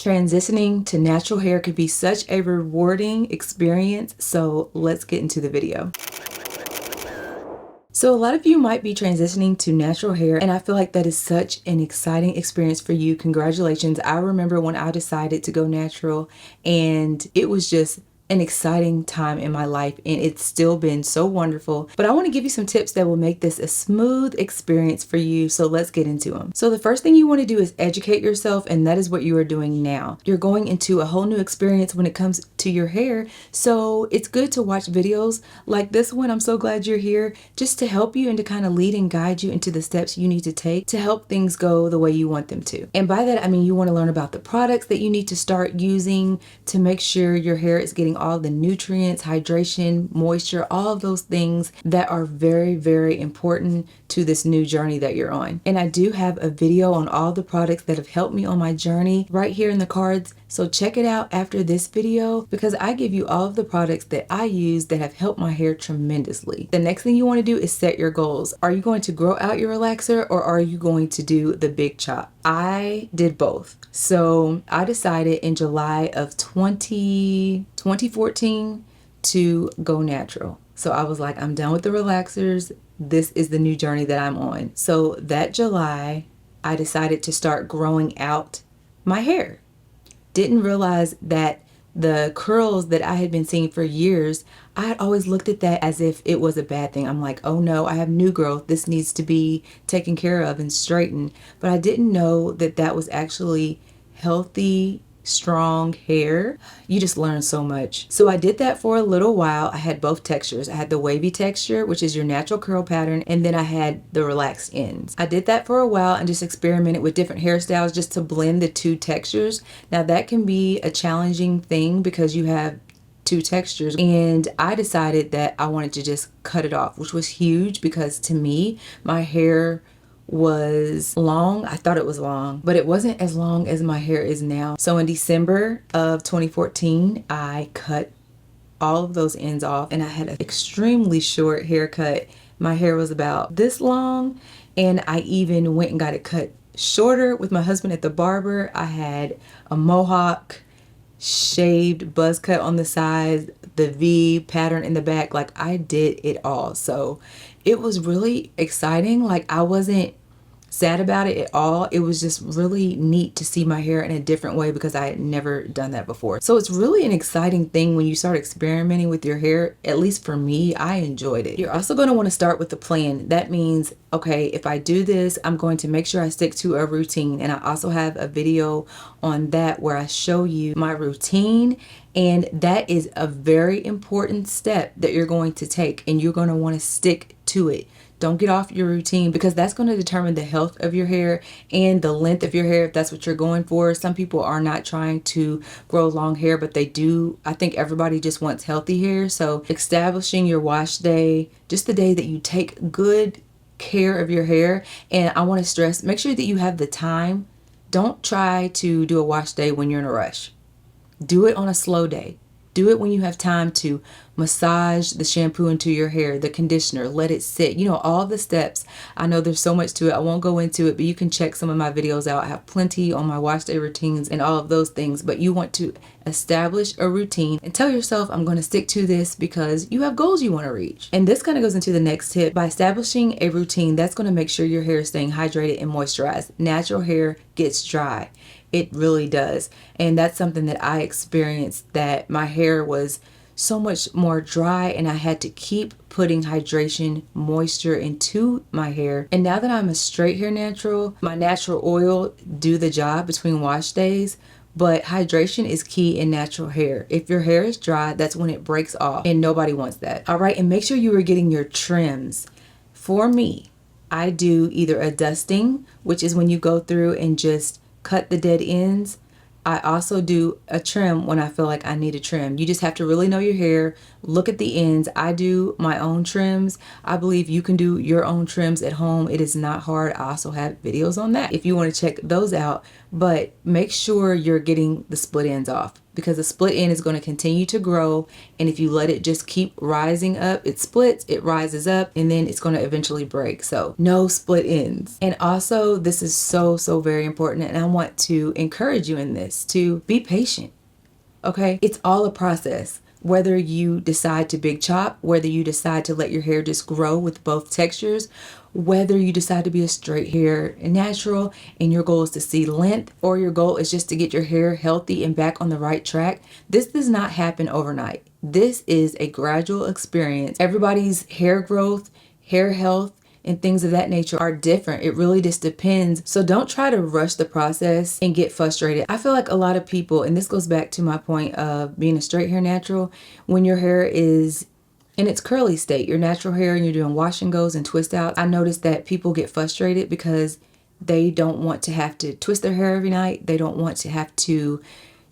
Transitioning to natural hair could be such a rewarding experience, so let's get into the video. So a lot of you might be transitioning to natural hair, and I feel like that is such an exciting experience for you. Congratulations. I remember when I decided to go natural, and it was just an exciting time in my life, and it's still been so wonderful. But I want to give you some tips that will make this a smooth experience for you, so let's get into them. So the first thing you want to do is educate yourself, and that is what you are doing now. You're going into a whole new experience when it comes to your hair, so it's good to watch videos like this one. I'm so glad you're here, just to help you and to kind of lead and guide you into the steps you need to take to help things go the way you want them to. And by that I mean you want to learn about the products that you need to start using to make sure your hair is getting all the nutrients, hydration, moisture, all of those things that are very, very important to this new journey that you're on. And I do have a video on all the products that have helped me on my journey right here in the cards. So check it out after this video, because I give you all of the products that I use that have helped my hair tremendously. The next thing you want to do is set your goals. Are you going to grow out your relaxer, or are you going to do the big chop? I did both. So I decided in July of 2014 to go natural. So I was like, I'm done with the relaxers. This is the new journey that I'm on. So that July, I decided to start growing out my hair. Didn't realize that the curls that I had been seeing for years, I had always looked at that as if it was a bad thing. I'm like, oh no, I have new growth. This needs to be taken care of and straightened. But I didn't know that that was actually healthy, strong hair. You just learn so much. So I did that for a little while. I had both textures. I had the wavy texture, which is your natural curl pattern, and then I had the relaxed ends. I did that for a while and just experimented with different hairstyles just to blend the two textures. Now that can be a challenging thing because you have two textures, and I decided that I wanted to just cut it off, which was huge because to me, my hair was long. I thought it was long, but it wasn't as long as my hair is now. So in December of 2014, I cut all of those ends off, and I had an extremely short haircut. My hair was about this long, and I even went and got it cut shorter with my husband at the barber. I had a mohawk, shaved buzz cut on the sides, the V pattern in the back. Like, I did it all. So it was really exciting. Like, I wasn't sad about it at all. It was just really neat to see my hair in a different way because I had never done that before. So it's really an exciting thing when you start experimenting with your hair. At least for me, I enjoyed it. You're also going to want to start with a plan. That means, okay, if I do this, I'm going to make sure I stick to a routine. And I also have a video on that where I show you my routine. And that is a very important step that you're going to take, and you're going to want to stick to it. Don't get off your routine, because that's going to determine the health of your hair and the length of your hair if that's what you're going for. Some people are not trying to grow long hair, but they do. I think everybody just wants healthy hair. So establishing your wash day, just the day that you take good care of your hair. And I want to stress, make sure that you have the time. Don't try to do a wash day when you're in a rush. Do it on a slow day. Do it when you have time to massage the shampoo into your hair, the conditioner, let it sit. You know, all the steps. I know there's so much to it. I won't go into it, but you can check some of my videos out. I have plenty on my wash day routines and all of those things. But you want to establish a routine and tell yourself, I'm going to stick to this because you have goals you want to reach. And this kind of goes into the next tip. By establishing a routine, that's going to make sure your hair is staying hydrated and moisturized. Natural hair gets dry. It really does. And that's something that I experienced, that my hair was so much more dry and I had to keep putting hydration, moisture into my hair. And now that I'm a straight hair natural, my natural oil do the job between wash days. But hydration is key in natural hair. If your hair is dry, that's when it breaks off, and nobody wants that. All right, and make sure you are getting your trims. For me, I do either a dusting, which is when you go through and just cut the dead ends. I also do a trim when I feel like I need a trim. You just have to really know your hair, look at the ends. I do my own trims. I believe you can do your own trims at home. It is not hard. I also have videos on that if you want to check those out. But make sure you're getting the split ends off. because a split end is going to continue to grow. And if you let it just keep rising up, it splits, it rises up, and then it's going to eventually break. So no split ends. And also, this is so very important. And I want to encourage you in this to be patient. Okay, it's all a process. Whether you decide to big chop, whether you decide to let your hair just grow with both textures, whether you decide to be a straight hair natural and your goal is to see length, or your goal is just to get your hair healthy and back on the right track, this does not happen overnight. This is a gradual experience. Everybody's hair growth, hair health, and things of that nature are different. It really just depends. So don't try to rush the process and get frustrated. I feel like a lot of people, and this goes back to my point of being a straight hair natural, when your hair is in its curly state, your natural hair, and you're doing wash and goes and twist out, I noticed that people get frustrated because they don't want to have to twist their hair every night. They don't want to have to,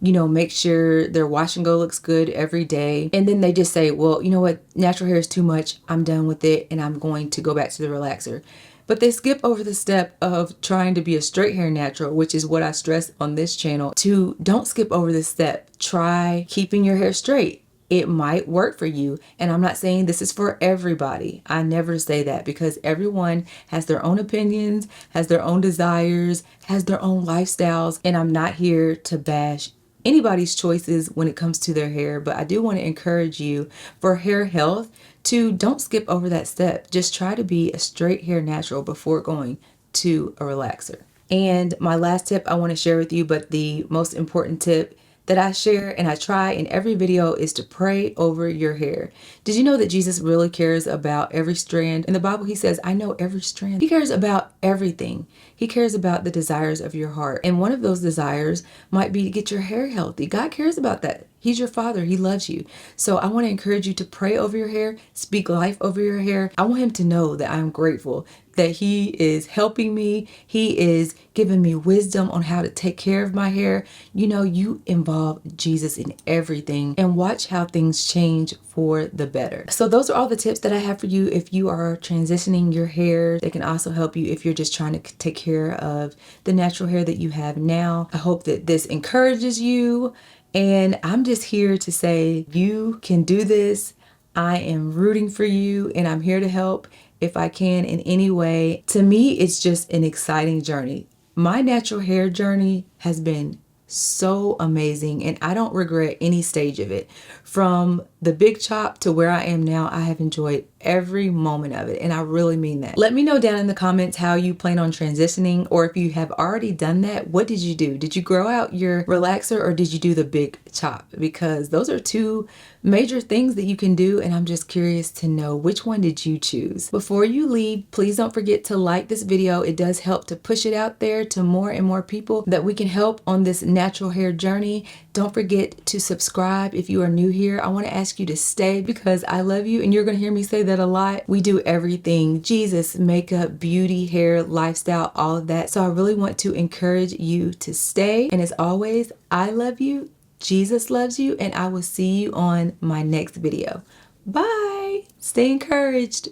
you know, make sure their wash and go looks good every day. And then they just say, well, you know what, natural hair is too much. I'm done with it and I'm going to go back to the relaxer. But they skip over the step of trying to be a straight hair natural, which is what I stress on this channel, to don't skip over this step. Try keeping your hair straight. It might work for you. And I'm not saying this is for everybody. I never say that, because everyone has their own opinions, has their own desires, has their own lifestyles. And I'm not here to bash anybody's choices when it comes to their hair, but I do want to encourage you for hair health to don't skip over that step. Just try to be a straight hair natural before going to a relaxer. And my last tip I want to share with you, but the most important tip that I share and I try in every video, is to pray over your hair. Did you know that Jesus really cares about every strand? In the Bible, he says, I know every strand. He cares about everything. He cares about the desires of your heart. And one of those desires might be to get your hair healthy. God cares about that. He's your father. He loves you. So I want to encourage you to pray over your hair, speak life over your hair. I want him to know that I'm grateful that he is helping me. He is giving me wisdom on how to take care of my hair. You know, you involve Jesus in everything, and watch how things change for the better. So those are all the tips that I have for you if you are transitioning your hair. They can also help you if you're just trying to take care of the natural hair that you have now. I hope that this encourages you. And I'm just here to say you can do this. I am rooting for you, and I'm here to help if I can in any way. To me, it's just an exciting journey. My natural hair journey has been so amazing, and I don't regret any stage of it. From the big chop to where I am now, I have enjoyed every moment of it, and I really mean that. Let me know down in the comments how you plan on transitioning, or if you have already done that, what did you do? Did you grow out your relaxer, or did you do the big chop? Because those are two major things that you can do, and I'm just curious to know, which one did you choose? Before you leave, please don't forget to like this video. It does help to push it out there to more and more people that we can help on this natural hair journey. Don't forget to subscribe if you are new here. I want to ask you to stay because I love you, and you're going to hear me say that a lot. We do everything: Jesus, makeup, beauty, hair, lifestyle, all of that. So I really want to encourage you to stay. And as always, I love you, Jesus loves you, and I will see you on my next video. Bye. Stay encouraged.